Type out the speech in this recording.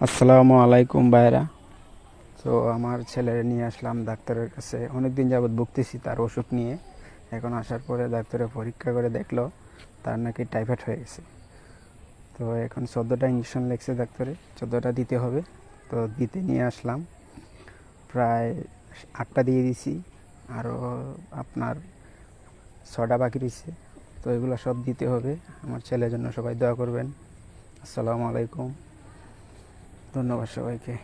আসসালামু আলাইকুম ভাইরা। তো আমার ছেলে নিয়ে আসলাম ডাক্তারের কাছে। অনেক দিন যাবৎ ভুগতেছি তার অসুখ নিয়ে। এখন আসার পরে ডাক্তারে পরীক্ষা করে দেখলো তার নাকি টাইফয়েড হয়ে গেছে। তো এখন 14টা ইঞ্জেকশন লেগছে ডাক্তারে, 14টা দিতে হবে। তো দিতে নিয়ে আসলাম, প্রায় 8টা দিয়ে দিছি, আরও আপনার 6টা বাকি রয়েছে। তো এগুলো সব দিতে হবে। আমার ছেলের জন্য সবাই দোয়া করবেন। আসসালামু আলাইকুম, ধন্যবাদ সবাইকে।